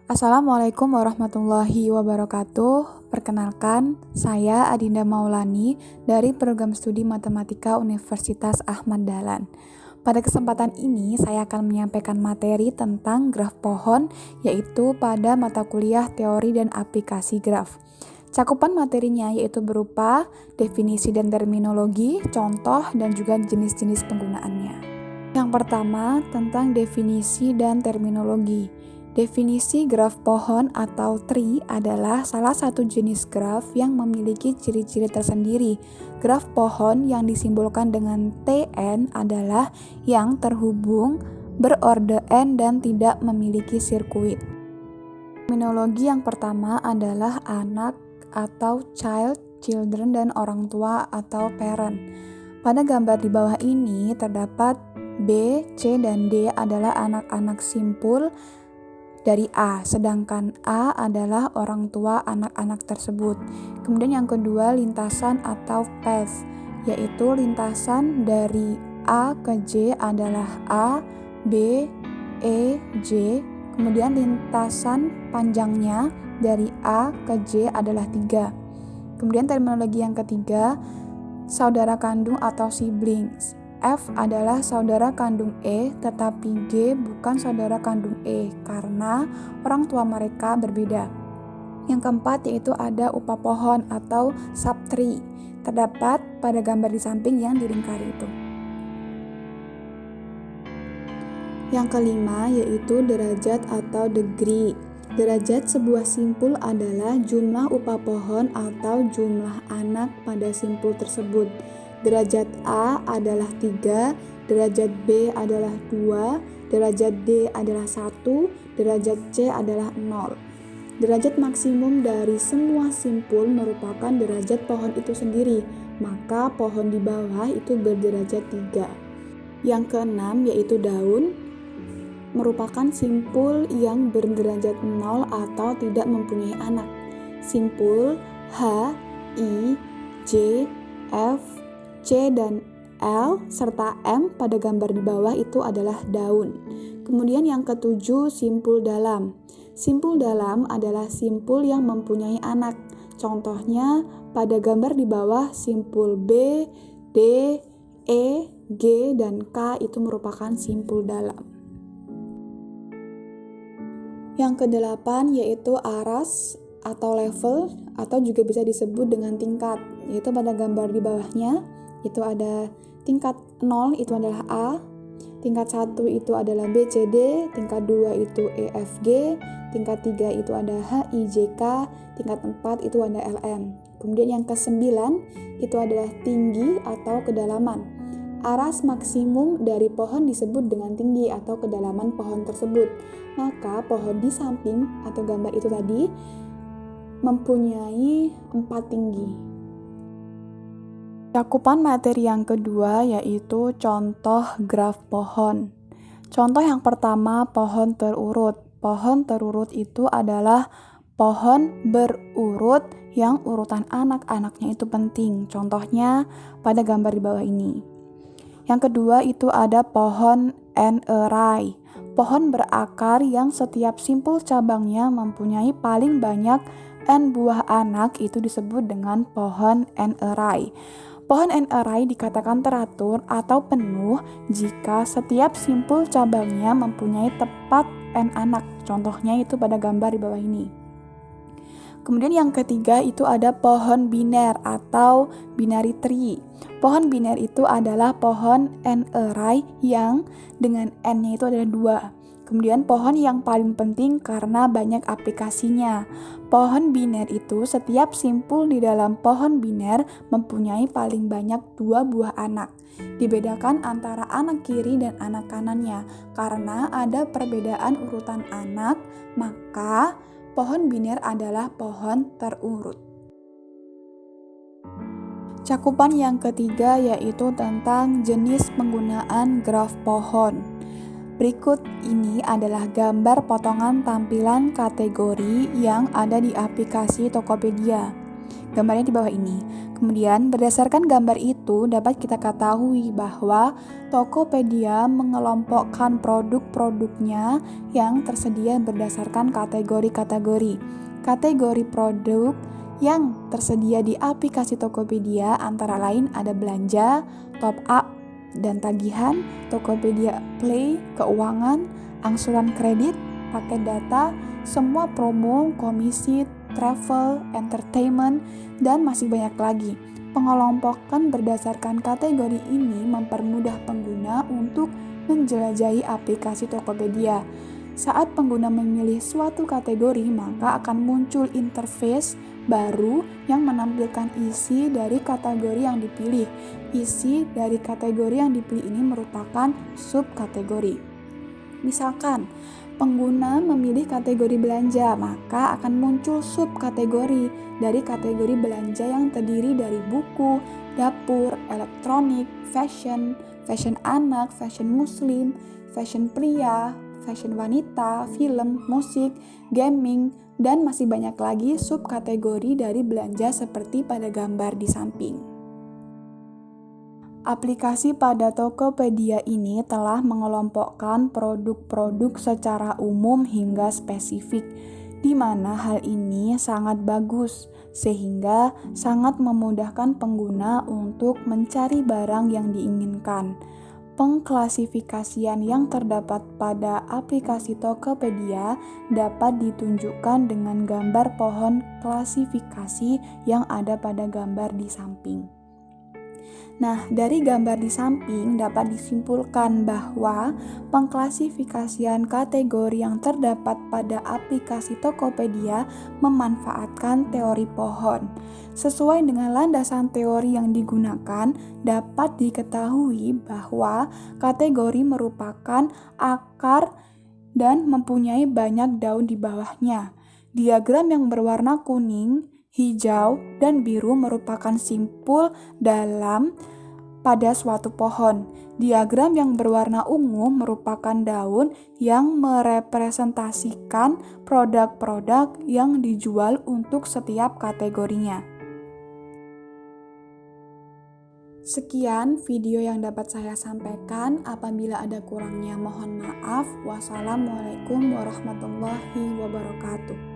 Assalamualaikum warahmatullahi wabarakatuh. Perkenalkan, saya Adinda Maulani dari Program Studi Matematika Universitas Ahmad Dahlan. Pada kesempatan ini, saya akan menyampaikan materi tentang graf pohon, yaitu pada mata kuliah Teori dan Aplikasi Graf. Cakupan materinya yaitu berupa definisi dan terminologi, contoh, dan juga jenis-jenis penggunaannya. Yang pertama, tentang definisi dan terminologi. Definisi graf pohon atau tree adalah salah satu jenis graf yang memiliki ciri-ciri tersendiri. Graf pohon yang disimbolkan dengan TN adalah yang terhubung, berorde N, dan tidak memiliki sirkuit. Terminologi yang pertama adalah anak atau child, children, dan orang tua atau parent. Pada gambar di bawah ini terdapat B, C, dan D adalah anak-anak simpul dari A, sedangkan A adalah orang tua anak-anak tersebut. Kemudian yang kedua, lintasan atau path, yaitu lintasan dari A ke J adalah A, B, E, J. Kemudian lintasan panjangnya dari A ke J adalah 3. Kemudian terminologi yang ketiga, saudara kandung atau siblings. F adalah saudara kandung E, tetapi G bukan saudara kandung E karena orang tua mereka berbeda. Yang keempat yaitu ada upa pohon atau subtree, terdapat pada gambar di samping yang dilingkari itu. Yang kelima yaitu derajat atau degree. Derajat sebuah simpul adalah jumlah upa pohon atau jumlah anak pada simpul tersebut. Derajat A adalah 3, derajat B adalah 2, derajat D adalah 1, derajat C adalah 0. Derajat maksimum dari semua simpul merupakan derajat pohon itu sendiri, maka pohon di bawah itu berderajat 3. Yang keenam yaitu daun, merupakan simpul yang berderajat 0 atau tidak mempunyai anak. Simpul H, I, J, F, C, dan L serta M pada gambar di bawah itu adalah daun. Kemudian yang ketujuh, simpul dalam. Simpul dalam adalah simpul yang mempunyai anak. Contohnya pada gambar di bawah simpul B, D, E, G, dan K itu merupakan simpul dalam. Yang kedelapan yaitu aras atau level atau juga bisa disebut dengan tingkat, yaitu pada gambar di bawahnya itu ada tingkat 0 itu adalah A, tingkat 1 itu adalah B, C, D, tingkat 2 itu E, F, G, tingkat 3 itu ada H, I, J, K, tingkat 4 itu ada L, M. Kemudian yang ke-9 itu adalah tinggi atau kedalaman. Aras maksimum dari pohon disebut dengan tinggi atau kedalaman pohon tersebut. Maka pohon di samping atau gambar itu tadi mempunyai 4 tinggi. Cakupan materi yang kedua yaitu contoh graf pohon. Contoh yang pertama, pohon terurut. Pohon terurut itu adalah pohon berurut yang urutan anak-anaknya itu penting. Contohnya pada gambar di bawah ini. Yang kedua itu ada pohon N-erai. Pohon berakar yang setiap simpul cabangnya mempunyai paling banyak N buah anak itu disebut dengan pohon N-erai. Pohon N-erai dikatakan teratur atau penuh jika setiap simpul cabangnya mempunyai tepat N anak. Contohnya itu pada gambar di bawah ini. Kemudian yang ketiga itu ada pohon biner atau binary tree. Pohon biner itu adalah pohon N-erai yang dengan N-nya itu adalah 2. Kemudian pohon yang paling penting karena banyak aplikasinya. Pohon biner itu setiap simpul di dalam pohon biner mempunyai paling banyak 2 buah anak. Dibedakan antara anak kiri dan anak kanannya. Karena ada perbedaan urutan anak, maka pohon biner adalah pohon terurut. Cakupan yang ketiga yaitu tentang jenis penggunaan graf pohon. Berikut ini adalah gambar potongan tampilan kategori yang ada di aplikasi Tokopedia. Gambarnya di bawah ini. Kemudian berdasarkan gambar itu dapat kita ketahui bahwa Tokopedia mengelompokkan produk-produknya yang tersedia berdasarkan kategori-kategori. Kategori produk yang tersedia di aplikasi Tokopedia antara lain ada belanja, top up, dan tagihan, Tokopedia Play, keuangan, angsuran kredit, paket data, semua promo, komisi, travel, entertainment, dan masih banyak lagi. Pengelompokan berdasarkan kategori ini mempermudah pengguna untuk menjelajahi aplikasi Tokopedia. Saat pengguna memilih suatu kategori, maka akan muncul interface baru yang menampilkan isi dari kategori yang dipilih. Isi dari kategori yang dipilih ini merupakan subkategori. Misalkan, pengguna memilih kategori belanja, maka akan muncul subkategori dari kategori belanja yang terdiri dari buku, dapur, elektronik, fashion, fashion anak, fashion muslim, fashion pria, fashion wanita, film, musik, gaming, dan masih banyak lagi subkategori dari belanja seperti pada gambar di samping. Aplikasi pada Tokopedia ini telah mengelompokkan produk-produk secara umum hingga spesifik, di mana hal ini sangat bagus, sehingga sangat memudahkan pengguna untuk mencari barang yang diinginkan. Pengklasifikasian yang terdapat pada aplikasi Tokopedia dapat ditunjukkan dengan gambar pohon klasifikasi yang ada pada gambar di samping. Nah, dari gambar di samping dapat disimpulkan bahwa pengklasifikasian kategori yang terdapat pada aplikasi Tokopedia memanfaatkan teori pohon. Sesuai dengan landasan teori yang digunakan, dapat diketahui bahwa kategori merupakan akar dan mempunyai banyak daun di bawahnya. Diagram yang berwarna kuning, hijau, dan biru merupakan simpul dalam pada suatu pohon. Diagram yang berwarna ungu merupakan daun yang merepresentasikan produk-produk yang dijual untuk setiap kategorinya. Sekian video yang dapat saya sampaikan. Apabila ada kurangnya mohon maaf. Wassalamualaikum warahmatullahi wabarakatuh.